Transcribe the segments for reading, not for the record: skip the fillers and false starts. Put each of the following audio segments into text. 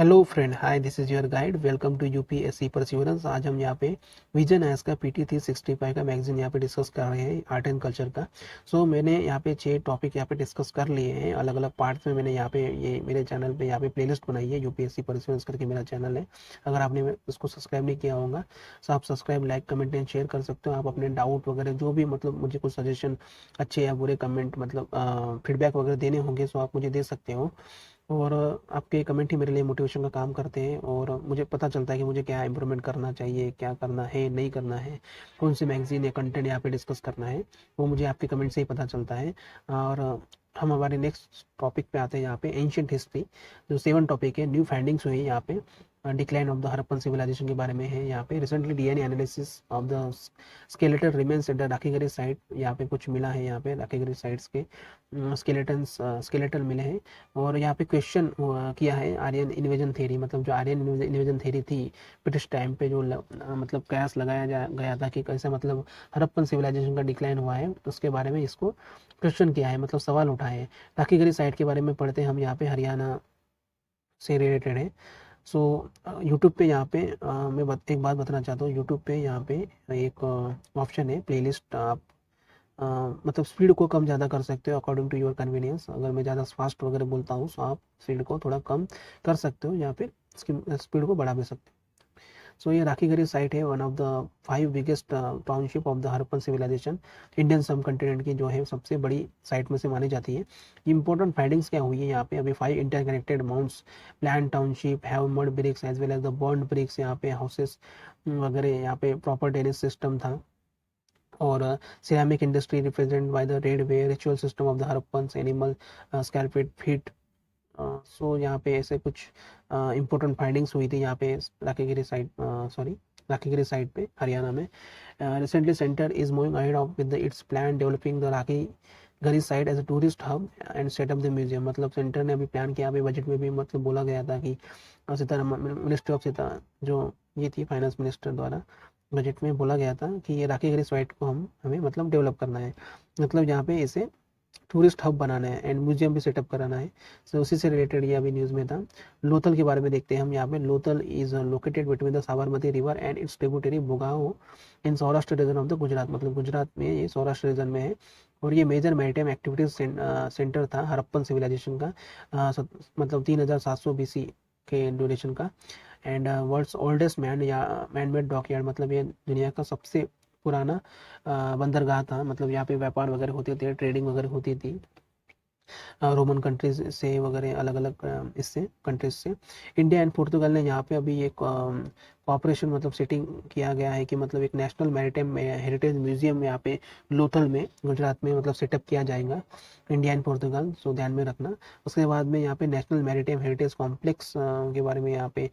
Hello friend, hi, this is your guide. Welcome to UPSC pursuance. आज हम यहाँ पे विजन आयस का पीटी 365 का मैगजीन यहाँ पे डिस्कस कर रहे हैं, आर्ट एंड कल्चर का। मैंने यहाँ पे 6 टॉपिक यहाँ पे डिस्कस कर लिए हैं अलग अलग पार्ट्स में। मैंने यहाँ पे ये मेरे चैनल पे यहाँ पे प्लेलिस्ट बनाई है, यूपीएससी परस्यूरेंस करके मेरा चैनल है। अगर आपने उसको सब्सक्राइब नहीं किया होगा तो आप subscribe, like, comment and share कर सकते हो। आप अपने डाउट वगैरह जो भी मतलब मुझे कुछ सजेशन अच्छे या बुरे कमेंट मतलब फीडबैक वगैरह देने होंगे तो आप मुझे दे सकते हो। और आपके कमेंट ही मेरे लिए मोटिवेशन का काम करते हैं और मुझे पता चलता है कि मुझे क्या इम्प्रूवमेंट करना चाहिए, क्या करना है, नहीं करना है, कौन सी मैगजीन या कंटेंट यहाँ पे डिस्कस करना है, वो मुझे आपके कमेंट से ही पता चलता है। और हम हमारे नेक्स्ट टॉपिक पे आते हैं, यहाँ पे एंशियंट हिस्ट्री। जो 7 टॉपिक है, न्यू फाइंडिंग्स हुई है यहाँ पे। Decline of the Harappan civilisation के बारे में है यहाँ पे। Recently DNA analysis of the skeletal remains at the Rakhigarhi site, यहाँ पे कुछ मिला है। यहाँ पे राखीगढ़ी साइट्स के स्केलेटन मिले हैं। और यहाँ पे क्वेश्चन किया है आर्यन इन्वेजन थ्योरी, मतलब जो आर्यन इन्वेजन थ्योरी थी ब्रिटिश टाइम पे, जो मतलब कयास लगाया गया था कि कैसे मतलब हड़प्पन सिविलाइजेशन का डिक्लाइन हुआ है, उसके बारे में इसको क्वेश्चन किया है, मतलब सवाल उठाए हैं। राखीगढ़ी साइट के बारे में पढ़ते हैं हम, यहाँ पे हरियाणा से रिलेटेड है। सो यूट्यूब पे यहाँ पे एक बात बताना चाहता हूँ। यूट्यूब पे यहाँ पे एक ऑप्शन है प्लेलिस्ट। आप अ, मतलब स्पीड को कम ज़्यादा कर सकते हो अकॉर्डिंग टू योर कन्वीनियंस। अगर मैं ज़्यादा फास्ट वगैरह बोलता हूँ तो आप स्पीड को थोड़ा कम कर सकते हो, या फिर स्पीड को बढ़ा भी सकते हो। ये राखीगढ़ी साइट है, one of the 5 biggest township of the Harappan civilisation. Indian subcontinent की जो है सबसे बड़ी साइट में से मानी जाती है। इंपॉर्टेंट फाइंडिंग्स क्या हुई है यहाँ पे? अभी 5 interconnected mounds, plan township, have mud bricks as well as the burnt bricks, यहाँ पे हाउसेस वगैरह, यहाँ पे प्रॉपर ड्रेनेज सिस्टम था। और ceramic industry represent by the red ware, ritual system of the Harappans, animal scalped feet. यहाँ पे ऐसे कुछ इम्पोर्टेंट फाइंडिंग्स हुई थी यहाँ पे Rakhigarhi site, sorry, Rakhigarhi site पे हरियाणा में। Recently centre is moving ahead of with its plan developing the Rakhigarhi site as a tourist hub and setup the museum. मतलब सेंटर ने अभी प्लान किया, अभी बजट में भी मतलब बोला गया था कि सीता मिनिस्ट्री ऑफ सीता, जो ये थी फाइनेंस मिनिस्टर द्वारा, बजट में बोला गया था कि ये राखीगढ़ी साइट को हमें मतलब डेवलप करना है, मतलब यहाँ पे इसे टूरिस्ट हब बनाना है एंड म्यूजियम भी सेटअप कराना है। उसी से रिलेटेड ये अभी न्यूज़ में था। लोथल के बारे में देखते हैं हम यहाँ पे। Lothal is located between the Sabarmati river and its tributary Bhogavo in Saurashtra region of the Gujarat, मतलब गुजरात में ये सौराष्ट्र रीजन में है। और ये मेजर मैरिटाइम एक्टिविटीज सेंटर था हड़प्पन सिविलाइजेशन का, मतलब 3700 बीसी के ड्यूरेशन का। एंड वर्ल्ड्स ओल्डेस्ट मैन या मैन मेड डॉकयार्ड, मतलब ये दुनिया का सबसे पुराना बंदरगाह था। मतलब यहाँ पे व्यापार वगैरह होते थे, ट्रेडिंग वगैरह होती थी रोमन कंट्रीज से वगैरह, अलग अलग इससे कंट्रीज से। इंडिया एंड पुर्तगाल ने यहाँ पे अभी एक कॉपरेशन मतलब सेटिंग किया गया है कि मतलब एक नेशनल मैरिटाइम हेरिटेज म्यूजियम यहाँ पे लोथल में, गुजरात में मतलब सेटअप किया जाएगा, इंडिया एंड पुर्तगाल, सो ध्यान में रखना। उसके बाद में यहाँ पे नेशनल मैरिटाइम हेरिटेज कॉम्प्लेक्स के बारे में यहाँ पे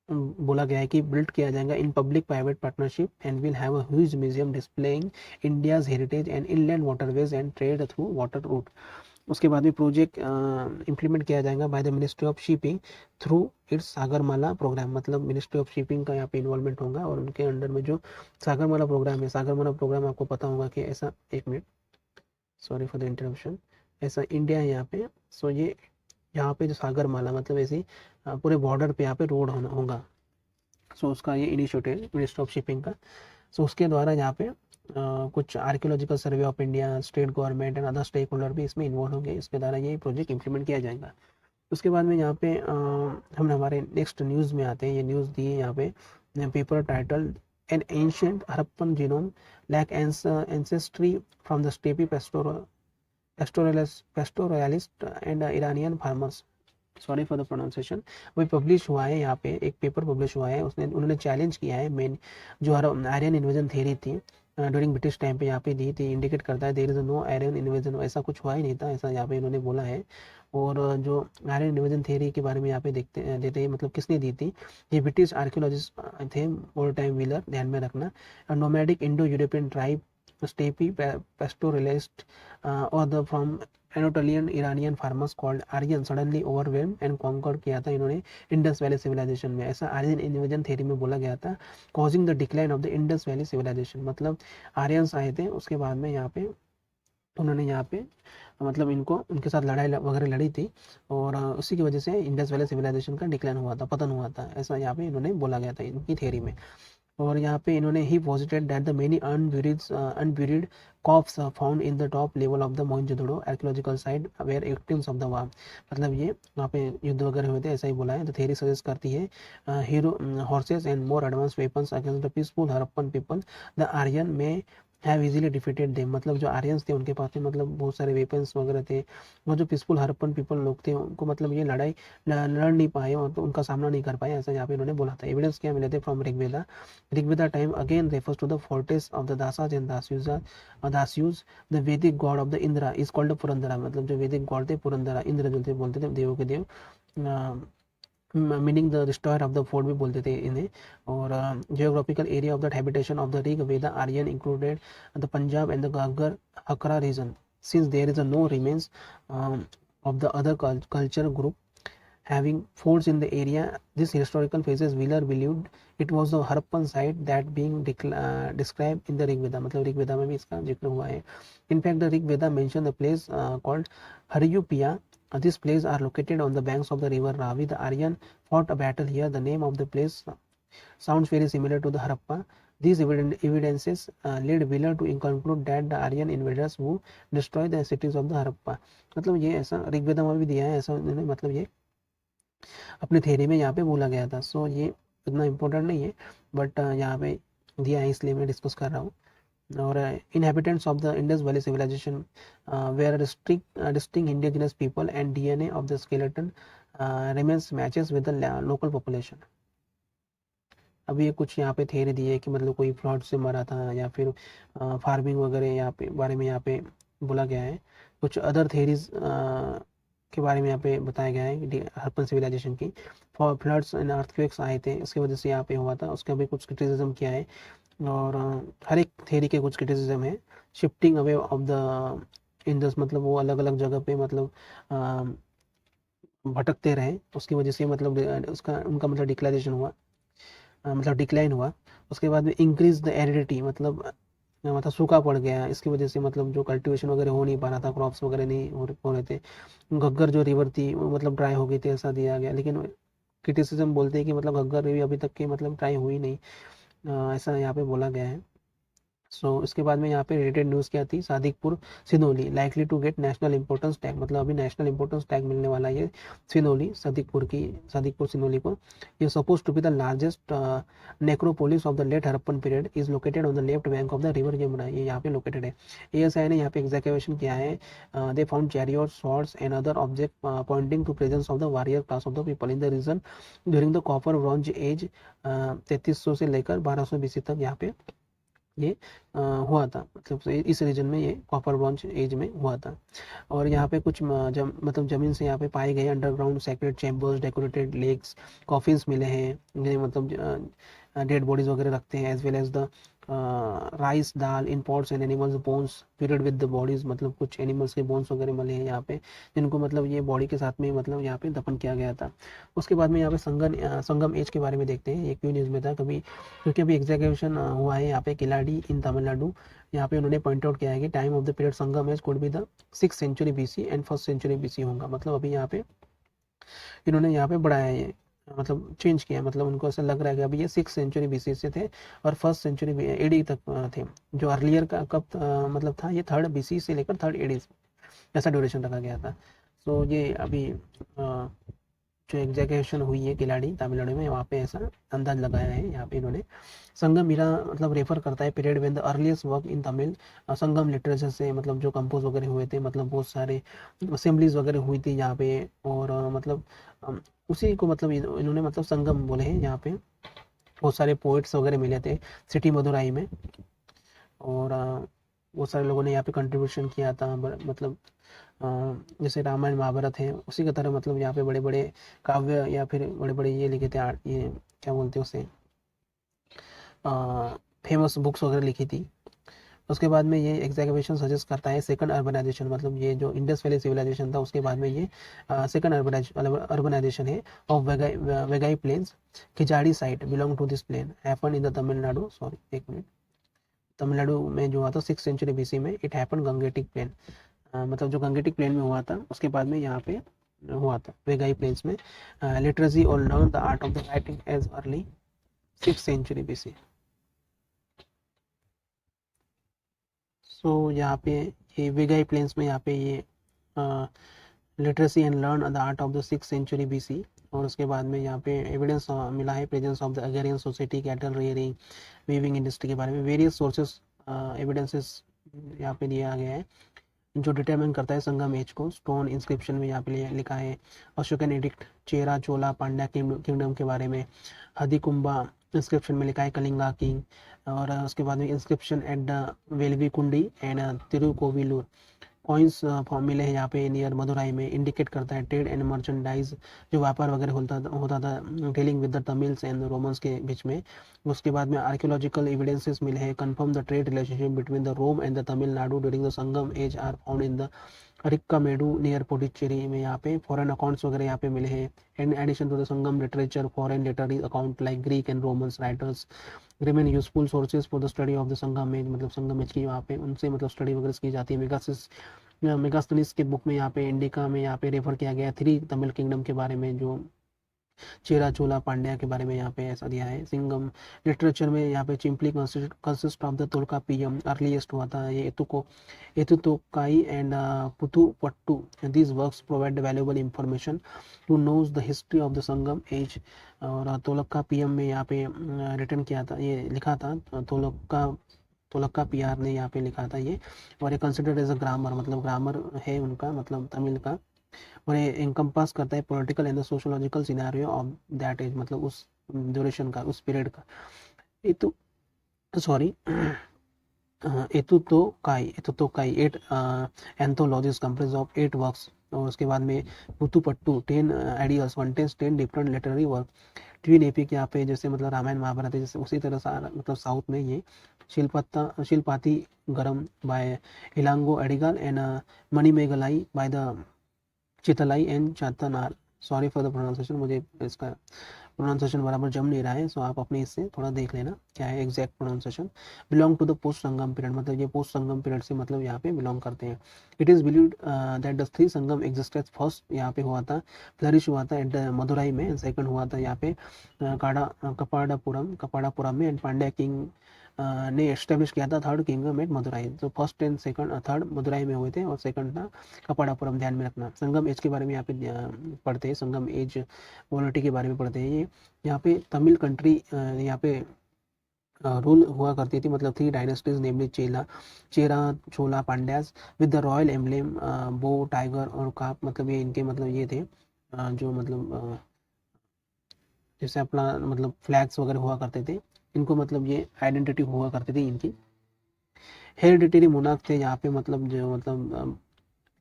बोला गया है कि बिल्ड किया जाएगा in public private partnership and will have a huge museum displaying India's heritage and inland waterways and trade through water route. उसके बाद में प्रोजेक्ट इम्प्लीमेंट किया जाएगा by the ministry of shipping through its Sagarmala programme, मतलब ministry of shipping का यहाँ पे involvement होगा और उनके अंडर में जो सागरमाला प्रोग्राम है, सागरमाला प्रोग्राम आपको पता होगा कि ऐसा, एक minute, sorry for the interruption, ऐसा इंडिया है यहाँ पे। ये यहाँ पे जो सागरमाला मतलब ऐसे ही पूरे बॉर्डर पे यहाँ पे रोड होगा। उसका ये इनिशिएटिव मिनिस्टर ऑफ शिपिंग का। उसके द्वारा यहाँ पे कुछ archaeological survey of India, state government and other stakeholder भी इसमें इन्वॉल्व होंगे। इसके द्वारा ये प्रोजेक्ट इंप्लीमेंट किया जाएगा। उसके बाद में यहाँ पे हम हमारे नेक्स्ट न्यूज़ में आते हैं। ये न्यूज़ दी है यहाँ पे, paper title an ancient Harappan genome lack ancestry from the steppe pastoralist and Iranian farmers, sorry for the pronunciation. वही पब्लिश हुआ है यहाँ पे, एक पेपर पब्लिश हुआ है, उसने उन्होंने चैलेंज किया है मेन जो आर्यन इन्वेजन थ्योरी थी ड्यूरिंग ब्रिटिश टाइम पे यहाँ पे दी थी, इंडिकेट करता है there is no Aryan invasion, ऐसा कुछ हुआ ही नहीं था, ऐसा यहाँ पे इन्होंने बोला है। और जो आर्यन इन्वेजन थ्योरी के बारे में यहाँ पे देते हैं, मतलब किसने दी थी? ये ब्रिटिश आर्कियोलॉजिस्ट थे, ओल्ड टाइम व्हीलर, ध्यान में रखना। Nomadic Indo European tribe steppe pastoralist और the from Anatolian Iranian farmers called Aryan suddenly overwhelm and conquer किया था इन्होंने इंडस वैली सिविलाइजेशन में, ऐसा आर्यन इन्वेजन थ्योरी में बोला गया था, causing the decline of the Indus valley civilisation. मतलब आर्यंस आए थे, उसके बाद में यहाँ पे उन्होंने यहाँ पे मतलब इनको उनके साथ लड़ाई वगैरह लड़ी थी, और उसी की वजह से इंडस वैली सिविलाइजेशन का डिक्लाइन हुआ था, पतन हुआ था, ऐसा यहाँ पे इन्होंने बोला गया था इनकी थ्योरी में। और यहाँ पे इन्होंने ही posited that the many unburied corpse found in the top level of the Mohenjodaro archaeological site were actives of the war, मतलब ये वहाँ पे युद्ध वगैरह हुए थे, ऐसा ही बोला है। द थ्योरी सजेस्ट करती है hero horses and more advance weapons against the peaceful Harappan people the Aryan men have easily defeated them, मतलब जो आर्यंस थे उनके पास में मतलब बहुत सारे वेपन्स वगैरह थे, वो जो पीसफुल हरप्पन पीपल लोग थे उनको मतलब ये लड़ाई लड़ नहीं पाए और तो उनका सामना नहीं कर पाए, ऐसा यहाँ पे इन्होंने बोला था। एविडेंस क्या मिले थे from Rigveda. Rigveda time again refers to the forts of the Dasas and Dasyus the Vedic god of the Indra is called Purandara, मतलब जो वैदिक गॉड थे पुरंदरा, इंद्र जो थे बोलते थे देवों के देव, meaning the destroyer of the fort भी बोलते थे इन्हें। और geographical area of the habitation of the Rig Veda Aryan included the Punjab and the Ghaggar Hakra region since there is no remains of the other culture group having forts in the area. This historical phases Wheeler believed it was the Harappan site that being described in the Rig Veda, मतलब ऋग वेदा में भी इसका जिक्र हुआ है। In fact, the Rig Veda mentioned the place called Haryupia. These places are located on the banks of the river Ravi. The Aryan fought a battle here. The name of the place sounds very similar to the Harappa. These evidences led Wheeler to conclude that the Aryan invaders who destroyed the cities of the Harappa, मतलब ये ऐसा ऋग्वेदा में भी दिया है, ऐसा उन्होंने मतलब ये अपने थ्योरी में यहाँ पे बोला गया था। सो ये इतना इम्पोर्टेंट नहीं है, बट यहाँ पे दिया है इसलिए मैं डिस्कस कर रहा हूँ। और inhabitants of the Indus Valley civilization were distinct indigenous people and DNA of the skeleton remains matches with the local population. अभी ये कुछ यहाँ पे थ्योरी दी है कि मतलब कोई फ्लड से मरा था या फिर फार्मिंग वगैरह यहाँ पे बारे में यहाँ पे बोला गया है। कुछ अदर थ्योरीज के बारे में यहाँ पे बताया गया है हरप्पन सिविलाइजेशन की। फ्लड्स एंड अर्थक्वेक्स आए थे, इसकी वजह से यहाँ पे हुआ था, उसका भी कुछ क्रिटिसिज्म किया है। और हर एक थ्योरी के कुछ क्रिटिसिज्म है। Shifting away of the Indus, मतलब वो अलग अलग जगह पे मतलब भटकते रहे, उसकी वजह से मतलब उसका उनका मतलब डिक्लाइजेशन हुआ, मतलब डिक्लाइन हुआ। उसके बाद में इंक्रीज द एरिडिटी, मतलब सूखा पड़ गया, इसकी वजह से मतलब जो कल्टीवेशन वगैरह हो नहीं पा रहा था, क्रॉप्स वगैरह नहीं हो रहे थे। घग्गर जो रिवर थी वो मतलब ड्राई हो गई थी, ऐसा दिया गया। लेकिन क्रिटिसिज्म बोलते हैं कि मतलब घग्गर भी अभी तक की मतलब ड्राई हुई नहीं, ऐसा यहाँ पे बोला गया है। इसके बाद में यहाँ पे रिलेटेड न्यूज़ क्या थी, Sadikpur Sinoli likely to get national importance tag, मतलब अभी नेशनल इंपॉर्टेंस टैग मिलने वाला है सिनोली सादिकपुर सिनोली को। ये suppose to be the largest necropolis of the late Harappan period is located on the left bank of the river Yamuna, ये यहाँ पे लोकेटेड है। ASI ने यहाँ पे एग्जैक्टिवेशन किया है। They found chariot swords and other object pointing to presence of the warrior class of the people in the region during the copper bronze age 3300 से लेकर 1200 BC तक यहाँ पे ये हुआ था, मतलब इस रीजन में ये कॉपर ब्रॉन्ज एज में हुआ था। और यहाँ पे कुछ मतलब जमीन से यहाँ पे पाए गए underground secret chambers, decorated legs, coffins मिले हैं, ये मतलब डेड बॉडीज वगैरह रखते हैं, as well as the rice dal in pots and animals bones period with the bodies, मतलब कुछ एनिमल्स के बोन्स वगैरह मिले हैं यहाँ पे, जिनको मतलब ये बॉडी के साथ में मतलब यहाँ पे दफन किया गया था। उसके बाद में यहाँ पे संगम एज के बारे में देखते हैं, ये क्यों न्यूज़ में था कभी, क्योंकि अभी एग्जैक्टिवेशन हुआ है यहाँ पे किलाड़ी इन तमिलनाडु। यहाँ पे उन्होंने पॉइंट आउट किया है कि time of the period Sangam age could be the 6th century BC and 1st century BC होगा, मतलब अभी यहाँ पे इन्होंने यहाँ पे बढ़ाया है, मतलब चेंज किया, मतलब उनको ऐसा लग रहा है कि अभी ये 6th century BC से थे और 1st century AD तक थे। जो अर्लियर का कब मतलब था, ये 3rd BC से लेकर 3rd AD ऐसा ड्यूरेशन रखा गया था। सो ये अभी जो एग्जैक्टिवेशन हुई है किलाड़ी तमिलनाडु में, वहाँ पे ऐसा अंदाज लगाया है यहाँ पे इन्होंने। संगम इरा मतलब रेफर करता है period when the earliest work in Tamil Sangam literature से, मतलब जो कंपोज वगैरह हुए थे, मतलब बहुत सारे असेंबलीज वगैरह हुई थी यहाँ पे। और मतलब उसी को मतलब इन्होंने मतलब संगम बोले हैं यहाँ पे। बहुत सारे पोइट्स वगैरह मिले थे सिटी मदुराई में, और बहुत सारे लोगों ने यहाँ पे कंट्रीब्यूशन किया था, मतलब जैसे रामायण महाभारत है उसी की तरह, मतलब यहाँ पे बड़े बड़े काव्य या फिर बड़े बड़े ये लिखे थे ये क्या बोलते हैं उसे, फेमस बुक्स वगैरह लिखी थी। उसके बाद में ये एग्जैक्टिवेशन सजेस्ट करता है सेकंड अर्बनाइजेशन, मतलब ये जो इंडस वैली सिविलाइजेशन था उसके बाद में ये सेकंड अर्बनाइजेशन है of Vaigai plains. Keezhadi site belong to this plain happen in the Tamil Nadu, sorry एक मिनट, तमिलनाडु में जो हुआ था 6th सेंचुरी BC में। इट हैपन गंगेटिक प्लेन, मतलब जो गंगेटिक प्लेन में हुआ था उसके बाद में यहाँ पे हुआ था वेगाई प्लेन्स में। लिटरेसी और learn the art of the writing as early 6th century BC। So यहाँ पे ये वेगाई प्लेन्स में यहाँ पे ये literacy and learn the art of the 6th century BC। और उसके बाद में यहाँ पे एविडेंस मिला है presence of the agrarian society, cattle rearing, weaving industry के बारे में। वेरियस सोर्सेस एविडेंसेस यहाँ पे दिया गया है जो डिटरमाइन करता है संगम एज को। स्टोन इंस्क्रिप्शन में यहाँ पे लिखा है अशोकन एडिक्ट, चेरा चोला पांड्या किंगडम के बारे में। हदिकुंबा इंस्क्रिप्शन में लिखा है कलिंगा किंग। और उसके बाद में इंस्क्रिप्शन एट द वेलवी कुंडी एंड तिरुकोविलूर कॉइन्स मिले हैं यहाँ पे नियर मदुराई में। इंडिकेट करता है ट्रेड एंड मर्चेंडाइज, जो व्यापार वगैरह होता था dealing with the Tamils and Romans के बीच में। उसके बाद में आर्कियोलॉजिकल एविडेंसेस मिले हैं confirm the trade relationship between the Rome and the Tamil Nadu during the Sangam age are found in the Arikamedu near Puducherry में। यहाँ पे फॉरेन अकाउंट्स वगैरह यहाँ पे मिले हैं। In addition to the Sangam literature, foreign literary account like Greek and Romans writers remain useful sources for the study of the Sangam age, मतलब Sangam as की यहाँ पे उनसे मतलब स्टडी वगैरह की जाती है। मेगास्थनीज के बुक में यहाँ पे इंडिका में यहाँ पे रेफर किया गया 3 तमिल किंगडम के बारे में, जो चेरा चोला पांड्या के बारे में यहाँ पे ऐसा दिया है। सिंगम लिटरेचर में यहाँ पे simply consist of the Tolkappiyam, earliest हुआ था ये Ettuthokai and Pathupattu. These works provide valuable information to knows the history of the Sangam age. और तोल्कापियम में यहाँ पे रिटर्न किया था, ये लिखा था तोलक्का पियार ने यहाँ पे लिखा था ये। और ये कंसिडर्ड एज अ ग्रामर, मतलब ग्रामर है उनका, मतलब तमिल का। और ये इनकम्पास करता है political and the sociological scenario of that age, मतलब उस ड्यूरेशन का, उस पीरियड का। ये तो sorry Ettuthokai 8 anthologies comprise of 8 works. और उसके बाद में Pathupattu 10 idylls, 10 different literary work. Twin epic यहाँ पे जैसे मतलब रामायण महाभारत है, जैसे उसी तरह सारा मतलब साउथ में ये Silappatikaram by Ilango Adigal and Manimekalai by the Sithalai and Sattanar. Sorry for the pronunciation, मुझे इसका प्रोनाउंसिएशन बराबर जम नहीं रहा है, सो आप अपने इससे थोड़ा देख लेना क्या है exact pronunciation. Belong to the post Sangam period, मतलब ये पोस्ट संगम पीरियड से मतलब यहाँ पे बिलोंग करते हैं। It is believed that the 3 Sangam existed. First यहाँ पे हुआ था, फ्लरिश हुआ था एट मदुराई में। सेकंड हुआ था यहाँ पे कपाड़ापुरम में। एंड पांड्या किंग ने एस्टेब्लिश किया था 3rd किंगडम एट मदुराई। तो first and second 3rd Madurai में हुए थे और सेकंड था कपाड़ापुरम, ध्यान में रखना। संगम एज के बारे में यहाँ पे पढ़ते हैं, संगम एज पॉलिटी के बारे में पढ़ते हैं। ये यहाँ पे तमिल कंट्री यहाँ पे रूल हुआ करती थी, मतलब 3 dynasties namely Chera Chola Pandyas with the royal emblem बो टाइगर और काप। मतलब ये इनके मतलब ये थे जो मतलब जैसे अपना मतलब फ्लैग्स वगैरह हुआ करते थे, इनको मतलब ये आइडेंटिटी हुआ करती थी इनकी। हेरिडिटरी मोनार्क थे यहाँ पे, मतलब जो मतलब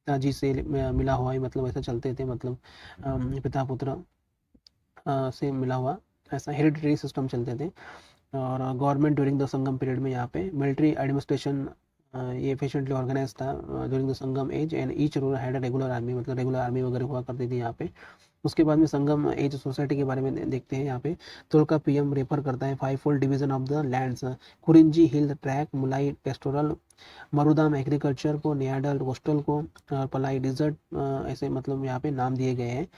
पिताजी से मिला हुआ ही, मतलब ऐसा चलते थे, मतलब पिता पुत्र से मिला हुआ ऐसा हेरिडिटरी सिस्टम चलते थे। और government during the Sangam period में यहाँ पे मिलिट्री एडमिनिस्ट्रेशन ये एफिशिएंटली ऑर्गेनाइज था during the Sangam age. And each ruler had a regular army, मतलब रेगुलर आर्मी वगैरह हुआ करती थी यहाँ पे। उसके बाद में संगम एज सोसाइटी के बारे में देखते हैं। यहाँ पे तोल्कापियम रेफर करता है 5-fold division of the lands, Kurinji hill track, मुलाई पेस्टोरल, मरुदाम एग्रीकल्चर को, नियाडल कोस्टल को, पलाई डिजर्ट, ऐसे मतलब यहाँ पे नाम दिए गए हैं।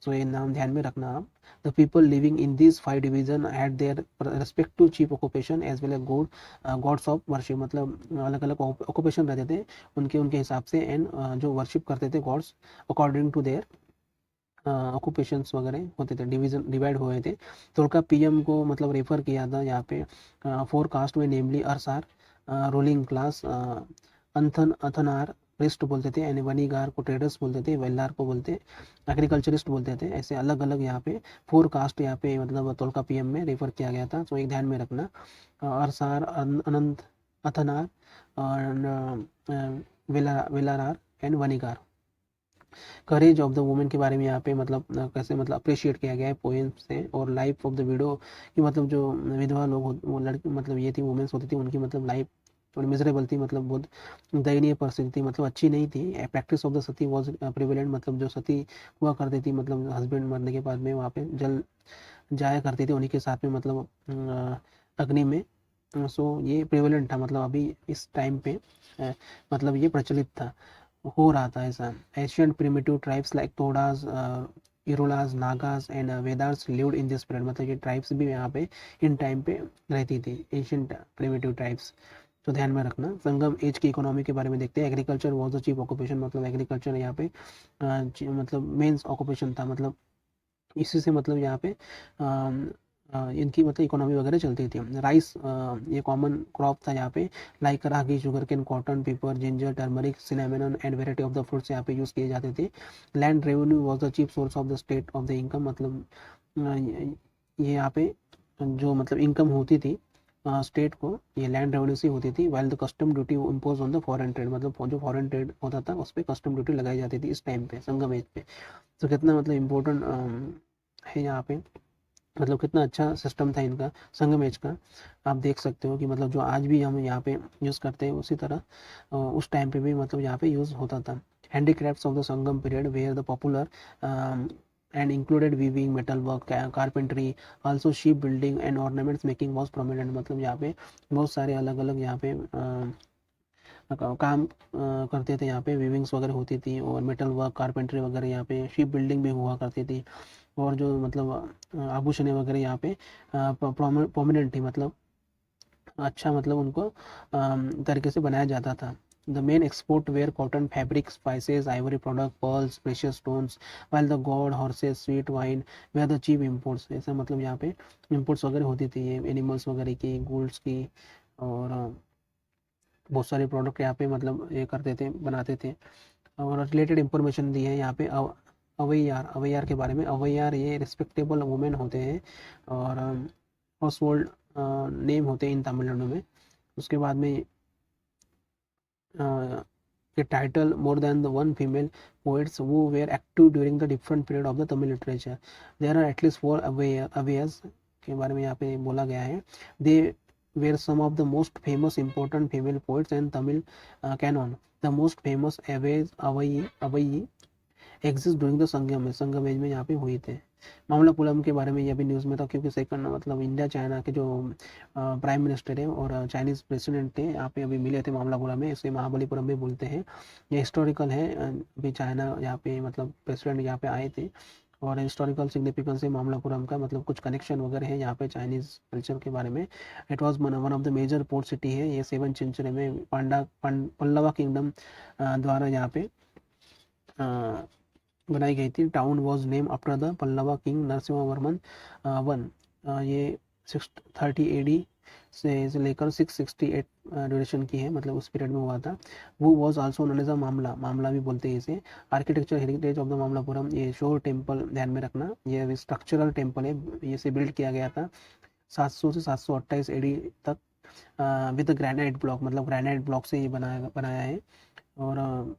सो ये नाम ध्यान में रखना आप। The people living in this 5 division had their respective chief occupation as well as gods of worship, मतलब अलग अलग ऑक्यूपेशन रहते थे उनके उनके हिसाब से। एंड जो वर्शिप करते थे gods according to their occupations वगैरह होते थे, डिवाइड हुए थे। तुर्का पीएम को मतलब रेफर किया था यहाँ पे 4 कास्ट में, नेमली अरसार रूलिंग क्लास, अथनार रिस्ट बोलते थे, यानी वनीगार को ट्रेडर्स बोलते थे, वेल्लार को बोलते एग्रीकल्चरिस्ट बोलते थे। ऐसे अलग अलग यहाँ पे 4 कास्ट यहाँ पे मतलब तुर्का पीएम में रेफर किया गया था। तो एक ध्यान में रखना, अरसार, अनंत, अथनार और Vellalar and Vanigar. Courage of the women के बारे में यहाँ पे मतलब कैसे मतलब अप्रिशिएट किया गया है पोएम से। और लाइफ ऑफ द विडो की, मतलब जो विधवा लोग वो लड़की मतलब ये थी वुमेन्स होती थी, उनकी मतलब लाइफ थोड़ी मिजरेबल थी, मतलब बहुत दयनीय परिस्थिति थी, मतलब अच्छी नहीं थी। Practice of the Sati was prevalent, मतलब जो सती हुआ करती थी, मतलब हस्बैंड मरने के बाद में वहाँ पे जल जाया करती थी उन्हीं के साथ में, मतलब अग्नि में। सो ये प्रेवलेंट था, मतलब अभी इस टाइम पे मतलब ये प्रचलित था, हो रहा था ऐसा। Ancient primitive tribes like Todas, Irulas, Nagas and Vedars lived in this period, मतलब ये ट्राइब्स भी यहाँ पे इन टाइम पे रहती थी, एशियंट प्रिमिटिव ट्राइब्स। तो ध्यान में रखना। संगम एज की इकोनॉमी के बारे में देखते हैं। Agriculture was the chief occupation, मतलब एग्रीकल्चर यहाँ पे मतलब मेंस ऑक्यूपेशन था, मतलब इसी से मतलब यहाँ पे इनकी मतलब इकोनॉमी वगैरह चलती थी। राइस ये कॉमन क्रॉप था यहाँ पे, like ragi, sugar cane, cotton, pepper, ginger, turmeric, cinnamon and variety of the fruits यहाँ पे यूज़ किए जाते थे। Land revenue was the chief source of the state of the income, मतलब ये यहाँ पे जो मतलब इनकम होती थी स्टेट को, ये लैंड रेवेन्यू से होती थी। While the custom duty impose on the foreign trade, मतलब जो फॉरेन ट्रेड होता था उस पर कस्टम ड्यूटी लगाई जाती थी इस टाइम पे, संगम एज पे। तो कितना मतलब इम्पोर्टेंट है यहाँ पे, मतलब कितना अच्छा सिस्टम था इनका संगम एज का। आप देख सकते हो कि मतलब जो आज भी हम यहाँ पे यूज़ करते हैं उसी तरह उस टाइम पे भी मतलब यहाँ पे यूज़ होता था। Handicrafts of the Sangam period were the popular and included weaving, metal work, carpentry, also ship building and ornaments making was prominent, मतलब यहाँ पे बहुत सारे अलग अलग यहाँ पे काम करते थे। यहाँ पे वीविंग्स वगैरह होती थी और मेटल वर्क, कारपेंट्री वगैरह, यहाँ पे शिप बिल्डिंग भी हुआ करती थी। और जो मतलब आभूषण वगैरह यहाँ पे प्रोमिनेंट थी, मतलब अच्छा मतलब उनको तरीके से बनाया जाता था। The main export were cotton, fabric, spices, ivory product, pearls, precious stones, while the god, horses, sweet wine were the cheap imports, ऐसा मतलब यहाँ पे इम्पोर्ट्स वगैरह होती थी, ये एनिमल्स वगैरह की, गोल्ड्स की, और बहुत सारे प्रोडक्ट यहाँ पे मतलब ये करते थे, बनाते थे। और रिलेटेड इंफॉर्मेशन दी है यहाँ पे अवैयार, अवैयार के बारे में। अवैयार ये रिस्पेक्टेबल वुमेन होते हैं और हाउस होल्ड नेम होते हैं इन तमिलनाडु में। उसके बाद में a title more than the one female poets who were active during the different period of the Tamil literature. There are at least four अवयर्स के बारे में यहाँ पे बोला गया है। They were some of the most famous important female poets in Tamil canon. The most famous Avvai exist during the Sangam age में यहाँ पे हुई थे। मामलापुरम के बारे में ये भी न्यूज़ में था, क्योंकि सेकंड मतलब इंडिया चाइना के जो प्राइम मिनिस्टर है और चाइनीज प्रेसिडेंट थे यहाँ पे अभी मिले थे मामलापुरम में, इसे महाबलीपुरम भी बोलते हैं। ये हिस्टोरिकल है, अभी चाइना यहाँ पे मतलब प्रेसिडेंट यहाँ पे आए थे, और हिस्टोरिकल सिग्निफिकेंस है मामलापुरम का, मतलब कुछ कनेक्शन वगैरह है यहाँ पे चाइनीज कल्चर के बारे में। It was one of the major port city है, ये 7th सेंचुरी में पल्लवा किंगडम द्वारा यहाँ पे बनाई गई थी। Town was name after the Pallava king Narasimha Varman one. ये 630 AD से लेकर 668 ड्यूरेशन की है, मतलब उस पीरियड में हुआ था। वो was also known as a Mamalla, Mamalla भी बोलते हैं इसे। Architecture heritage of the Mamallapuram, ये शोर टेम्पल ध्यान में रखना, ये स्ट्रक्चरल टेम्पल है, ये से बिल्ड किया गया था 700 से 728 AD तक विद ग्रेनाइट ब्लॉक, मतलब ग्रेनाइट ब्लॉक से ये बनाया है। और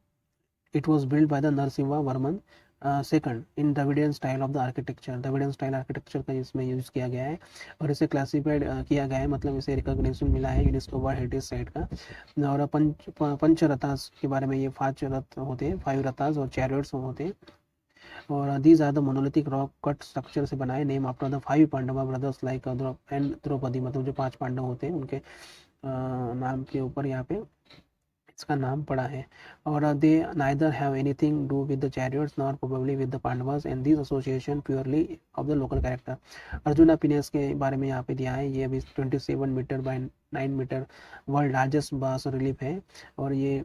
it was built by the Narasimha Varman second in Dravidian style of the architecture, Dravidian style architecture का इसमें यूज किया गया है और इसे क्लासिफाइड किया गया है, मतलब इसे रिकॉग्निशन मिला है यूनेस्को वर्ल्ड हेरिटेज साइट का। और पंचरथास के बारे में, ये 5 रथ होते हैं, 5 रथास और चैरियट्स होते हैं। और these are the monolithic rock cut structure से बनाए, name after the 5 Pandava brothers like and Draupadi, मतलब जो 5 पांडव होते हैं उनके नाम के ऊपर यहाँ पे इसका नाम पड़ा है। और they neither have anything do with the chariots nor probably with the Pandavas and this association purely of the local character. Arjuna penance के बारे में यहाँ पे दिया है, ये अभी 27 metre by 9 metre world largest bas relief है। और ये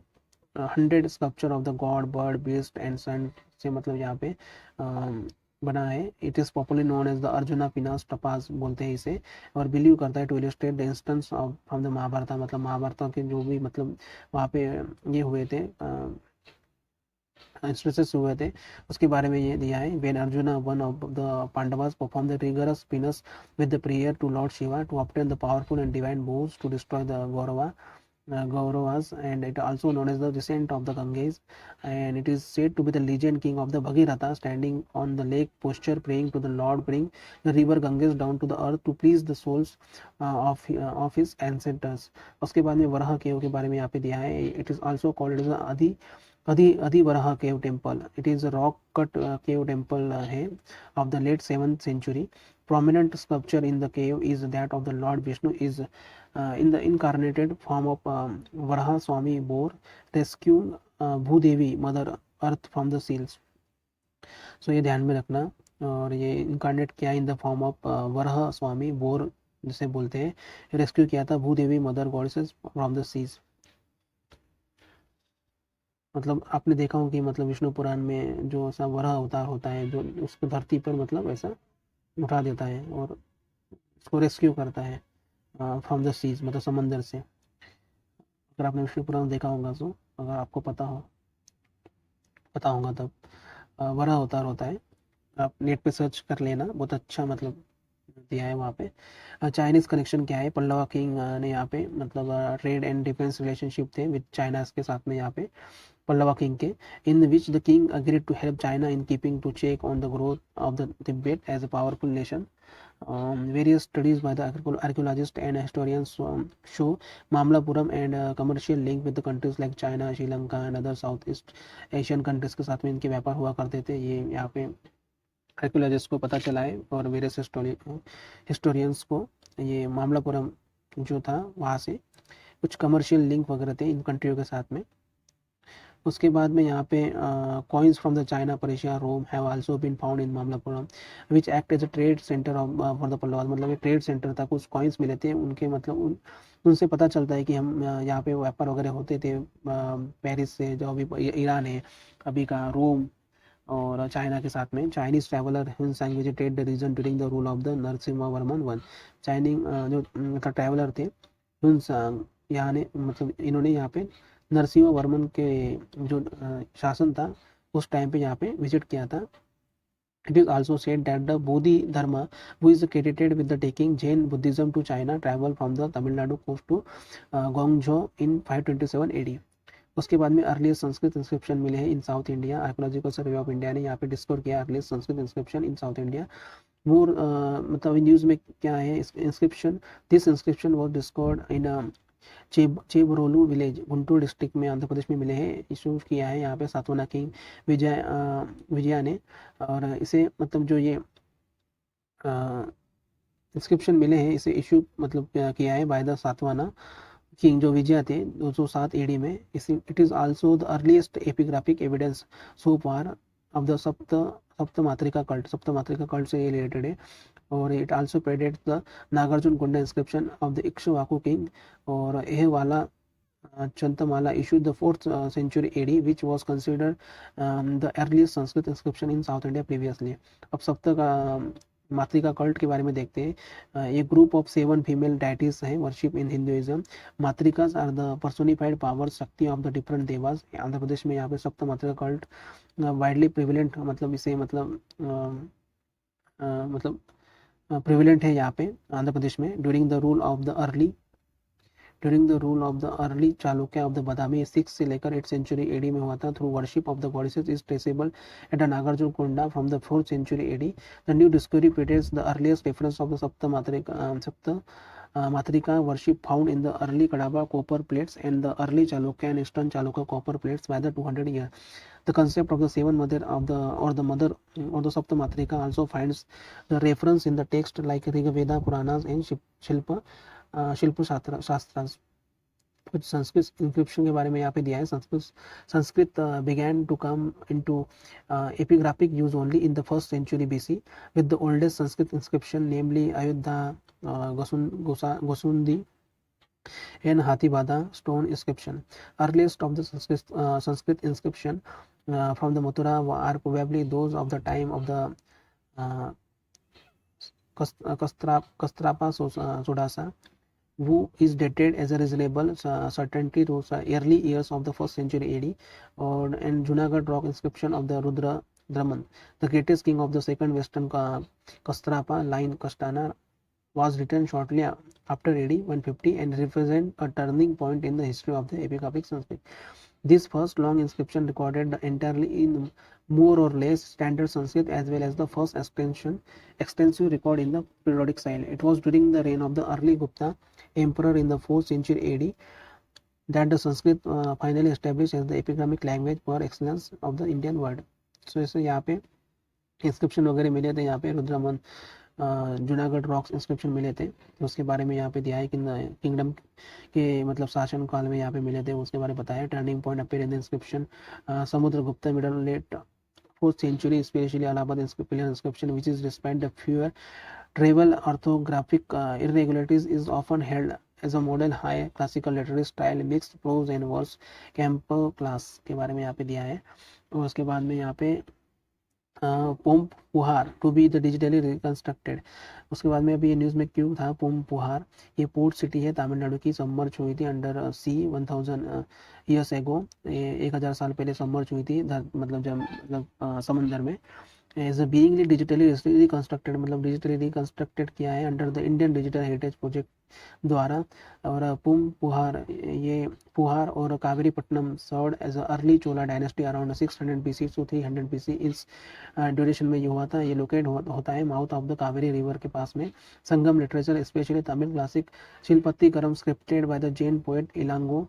100 sculpture of the god, bird, beast and sun से मतलब यहाँ पे बना है। It is popularly known as the Arjuna penance Tapas बोलते हैं इसे। और बिलीव करता है to illustrate the instance of from the Mahabharata, मतलब महाभारत के जो भी मतलब वहाँ पे ये हुए थे इंस्टेंसेस हुए थे उसके बारे में ये दिया है। When Arjuna one of the Pandavas perform the rigorous penance with the prayer to lord Shiva to obtain the powerful and divine bows to destroy the Gauravas, and it also known as the descent of the Ganges, and it is said to be the legend king of the Bhagirath standing on the lake posture praying to the Lord bring the river Ganges down to the earth to please the souls of his ancestors। उसके बाद में वराह केव के बारे में यहाँ पे दिया है। It is also called as Adi Varaha cave temple. It is rock cut cave temple है of the late 7th century. prominent sculpture in the cave is that of the Lord Vishnu is in the incarnated form of Varaha Swami Bore rescuing Bhudevi Mother Earth from the seals. So ये ध्यान में रखना। और ये incarnate किया in the form of Varaha Swami boar जिसे बोलते हैं, रेस्क्यू किया था Bhudevi mother goddesses from the seas. मतलब आपने देखा हो कि मतलब विष्णु पुराण में जो ऐसा वराह अवतार होता है जो उसको धरती पर मतलब ऐसा उठा देता है और उसको रेस्क्यू करता है फ्रॉम द सीज, मतलब समंदर से। अगर आपने विष्णु पुराण देखा होगा तो, अगर आपको पता होगा तब वराह अवतार होता है। आप नेट पे सर्च कर लेना, बहुत अच्छा मतलब दिया है वहाँ पे। चाइनीज कनेक्शन क्या है, पल्लवा किंग ने यहाँ पे मतलब ट्रेड एंड डिफेंस रिलेशनशिप थे विद चाइना के साथ में यहाँ पे पल्लवा किंग के, in which the king agreed to help China in keeping to check on the growth of the Tibet as a powerful nation. Various studies by the archaeologists and historians show Mamlapuram and commercial link with the countries like China, Sri Lanka and other Southeast Asian countries के साथ में इनके व्यापार हुआ करते थे। ये यहाँ पे आर्कियोलॉजिस्ट को पता चला है और वेरियस हिस्टोरियंस को ये मामलापुरम जो था वहाँ से कुछ कमर्शियल लिंक वगैरह थे इन कंट्रियों के साथ में। उसके बाद में यहाँ पे coins from the China, Persia, Rome have also been found in Mamallapuram which act as a trade centre for the Pallavas. मतलब ये ट्रेड सेंटर था, कुछ कॉइन्स मिले थे उनके, मतलब उनसे पता चलता है कि हम यहाँ पे व्यापार वगैरह होते थे पेरिस से, जो अभी ईरान है अभी का, रोम और चाइना के साथ में। Chinese traveller Hiuen Tsang visited the region during the rule of the Narasimha one. Chinese जो मतलब ट्रैवलर थे हुनसांग, यहाँ ने मतलब इन्होंने यहाँ पे नरसिम्हा वर्मन के जो शासन था उस टाइम पे यहाँ पे विजिट किया था। It is also said that the Bodhidharma, who is credited with the taking Jain Buddhism to China, traveled from the Tamil Nadu coast to Guangzhou in 527 AD. उसके बाद में अर्लीस्ट संस्कृत इंस्क्रिप्शन मिले हैं in south India. Archaeological survey of India ने यहाँ पे discover किया earliest Sanskrit inscription in south India. More मतलब न्यूज़ में क्या है inscription, this inscription was discovered in Chebrolu village, Guntur district में, आंध्र प्रदेश में मिले हैं। इशू किया है यहाँ पे सातवाना किंग विजया ने। और इसे मतलब जो ये इंस्क्रिप्शन मिले हैं इसे इशू मतलब किया है बाय द सातवाना किंग जो विजय थे 207 एडी में। It is also the earliest epigraphic evidence so far of the Saptamatrika cult. Saptamatrika cult से ये रिलेटेड है। और it also predates the Nagarjuna Konda inscription of the Ikshvaku king. और यह वाला चंतमाला issued the 4th century AD which was considered the earliest Sanskrit inscription in South India previously। अब सप्तक मातृका cult के बारे में देखते हैं। एक ग्रुप ऑफ 7 फीमेल डाइटीज हैं worship in Hinduism. Matrikas are the personified power Shakti of the different Devas. Andhra Pradesh में यहाँ पे सप्त मातृका कल्ट वाइडली प्रिविलेंट, मतलब इसे मतलब प्रिविलेंट है यहाँ पे आंध्र प्रदेश में। During the rule of the early Chalukya of the Badami 6 से लेकर 8th century AD में हुआ था। Through worship of the goddesses is traceable at Nagarjuna Konda from the 4th century AD। The new discovery predates the earliest reference of the Sapta Matrika worship found in the early Kadamba copper plates and the early Chalukya and Eastern Chalukya copper plates by the 200 years। The concept of the seven mother of the mother or the Saptamatrika also finds the reference in the text like Rigveda, Puranas and शिल्प शास्त्र। कुछ Sanskrit inscription के बारे में यहाँ पे दिया है। Sanskrit began to come into epigraphic use only in the 1st century BC with the oldest Sanskrit inscription namely Ayodhya Gosundi and Hathibada stone inscription। Earliest of the Sanskrit inscription from the Mathura are probably those of the time of the Kastrapa Sodasa, who is dated as a reasonable certainty to early years of the 1st century AD, and Junagadh rock inscription of the Rudra Draman, the greatest king of the second western Kastrapa line Kastana, was written shortly after AD 150 and represent a turning point in the history of the epigraphic Sanskrit। This first long inscription recorded entirely in more or less standard Sanskrit as well as the first extensive record in the periodic style। It was during the reign of the early Gupta emperor in the 4th century AD that the Sanskrit finally established as the epigraphic language per excellence of the Indian world। So ऐसे यहाँ पे inscription वगैरह मिले थे यहाँ पे रुद्रमन Junagadh rocks inscription मिले थे, तो उसके बारे में यहाँ पे दिया है कि किंगडम के मतलब शासन काल में यहाँ पे मिले थे, उसके बारे में बताया। Turning point appear in the inscription Samudragupta middle late 4th century, especially Allahabad pillar inscription, which is despite the fewer travel orthographic irregularities, is often held as a model high classical literary style mixed prose and verse camper class के बारे में यहाँ पे दिया है। और उसके बाद में यहाँ पे Poompuhar to be the digitally reconstructed, उसके बाद में अभी ये न्यूज़ में क्यों था पोम पुहार, ये पोर्ट सिटी है तमिलनाडु की, सबमर्ज हुई थी अंडर सी 1000 ईयर्स एगो, 1000 साल पहले सबमर्ज हुई थी मतलब जब मतलब समंदर में। एज बीइंग डिजिटली रिकंस्ट्रक्टेड मतलब डिजिटली रिकंस्ट्रक्टेड किया है under the Indian digital heritage project द्वारा। और पुम पुहार, ये पुहार और Kaveripattinam served as early Chola dynasty around 600 BC to 300 BC इस ड्यूरेशन में ये हुआ था। ये लोकेट होता है mouth of the Kaveri river के पास में। Sangam literature specially Tamil classic Silappatikaram scripted by the Jain poet Ilango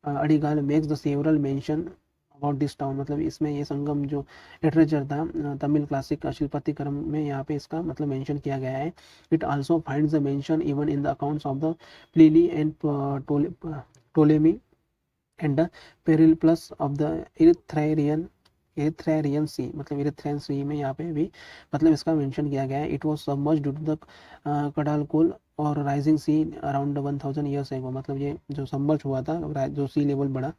Adigal makes the several mention about this town, मतलब इसमें ये संगम जो लिटरेचर था तमिल क्लासिक शिल्पत्तिकरम में यहाँ पे इसका मतलब मेंशन किया गया है। It also finds the mention even in the accounts of the Pliny and Ptolemy and the Periplus of the Erythraean sea, मतलब इरिथ्रेरियन सी में यहाँ पे भी मतलब इसका मेंशन किया गया है। It was submerged due to the कडालकोल और राइजिंग सी अराउंड 1000 ईयर्स एगो, मतलब ये जो सबमर्ज हुआ था जो सी लेवल बढ़ा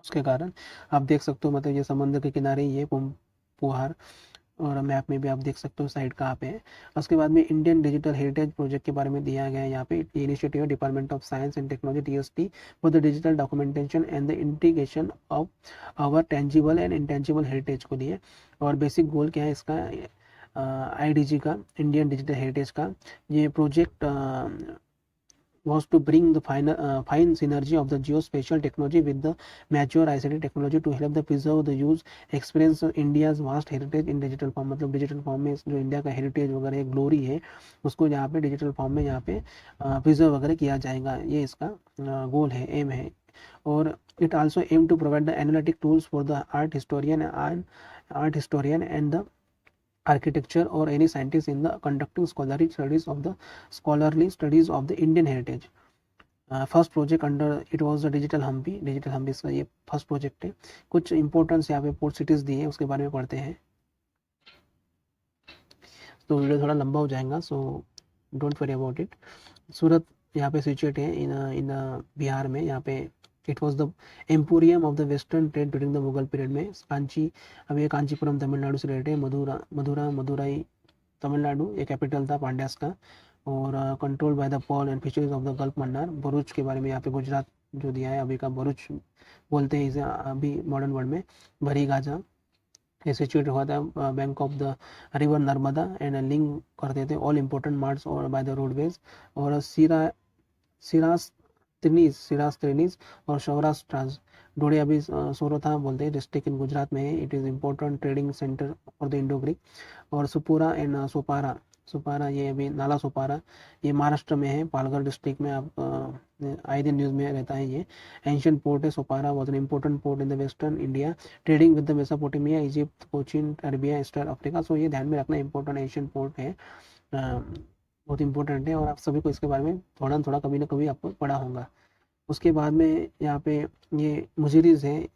उसके कारण। आप देख सकते हो मतलब ये समंदर के किनारे ये पुहार, और मैप में भी आप देख सकते हो साइड कहाँ पे है। उसके बाद में इंडियन डिजिटल हेरिटेज प्रोजेक्ट के बारे में दिया गया है यहाँ पे। Initiative department of science and technology DST for the digital documentation and the integration of our tangible and intangible heritage को दिए। और बेसिक गोल क्या है इसका, IDG का, इंडियन डिजिटल हेरिटेज का ये project was to bring the fine synergy of the geospatial technology with the mature ICT technology to help the preserve the use experience India's vast heritage in digital form, मतलब digital form में जो India का heritage वगैरह glory है उसको यहाँ पे digital form में यहाँ पे प्रिजर्व वगैरह किया जाएगा, ये इसका गोल है, एम है। और it also aim to provide the analytic tools for the art historian and the architecture or any scientist in the conducting scholarly studies of the Indian heritage. First project under it was the digital Hampi इसका ये first project है। कुछ importance यहाँ पे port cities दी है उसके बारे में पढ़ते हैं, तो वीडियो थोड़ा लंबा हो जाएगा, so don't worry about it. Surat यहाँ पे सिचुएट है इन बिहार में, यहाँ पे it was the emporium of the western trade during the Mughal period में। कांची, अब ये कांचीपुरम तमिलनाडु से रिलेटेड है। मदुराई तमिलनाडु, ये कैपिटल था पांड्यास का, और control by the Perl and fisheries of the gulf Mannar. Bharuch के बारे में यहाँ पे गुजरात जो दिया है, अभी का भरूच बोलते हैं इसे अभी मॉडर्न वर्ल्ड में। भरी गाजा ये सिचुएट हुआ था bank of the river Narmada and link करते थे ऑल इम्पोर्टेंट मार्ट्स और बाय द रोडवेज। और सिरास्त्रिनीज और सौराष्ट्र डोडे अभी सोरोथा बोलते हैं, डिस्ट्रिक्ट इन गुजरात में है। It is important trading centre for the Indo Greek. और सुपुरा एंड सोपारा ये अभी नाला सोपारा ये महाराष्ट्र में है, पालघर डिस्ट्रिक्ट में। आप आए दिन न्यूज़ में रहता है ये। एंशियंट पोर्ट है Sopara, was an important port in the western India trading with the Mesopotamia, Egypt, Cochin, Arabia, eastern Africa. So ये ध्यान में रखना इम्पोर्टेंट एंशियंट पोर्ट है, बहुत इंपॉर्टेंट है, और आप सभी को इसके बारे में थोड़ा थोड़ा कभी ना कभी आपको पढ़ा होगा। उसके बाद में यहाँ पे ये मुजरिस है,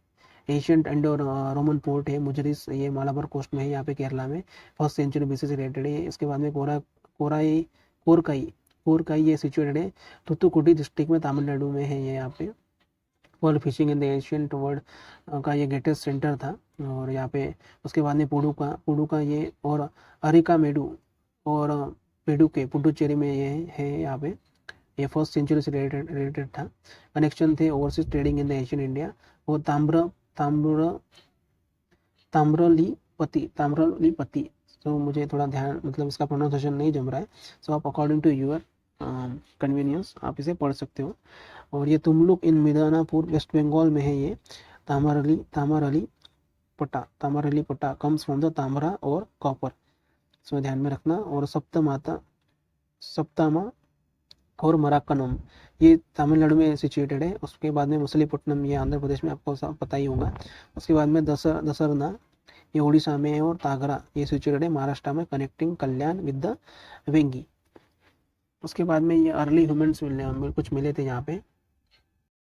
एशियंट एंड और रोमन पोर्ट है मुजरिस, ये मालाबार कोस्ट में है, यहाँ पे केरला में, 1st सेंचुरी BC से रिलेटेड है। इसके बाद में कोरकाई ये सिचुएटेड है थुथुकुडी डिस्ट्रिक्ट में, तमिलनाडु में है ये। यहाँ पे world fishing in the ancient world का ये ग्रेटेस्ट सेंटर था। और यहाँ पे उसके बाद में पुडुका ये, और अरिकामेडु और पुडुचेरी में ये है यहाँ पे, ये 1st सेंचुरी से रिलेटेड था। कनेक्शन थे overseas trading in the Asian India. और ताम्रलिपति, तो मुझे थोड़ा ध्यान मतलब इसका प्रोनाउंसिएशन नहीं जम रहा है, सो आप अकॉर्डिंग टू यूर कन्वीनियंस आप इसे पढ़ सकते हो। और ये तुमलुक इन मिदनापुर वेस्ट बंगाल में है ये। तामरली पट्टा कम्स फ्रॉम द तामरा और कॉपर, सो ध्यान में रखना। और सप्तमा और मराक्कनम ये तमिलनाडु में सिचुएटेड है। उसके बाद में मछलीपट्टनम ये आंध्र प्रदेश में, आपको पता ही होगा। उसके बाद में दसरना ये उड़ीसा में है, और तागरा ये सिचुएटेड है महाराष्ट्र में, connecting Kalyan with the Vengi. उसके बाद में ये अर्ली ह्यूमंस कुछ मिले थे यहाँ पे,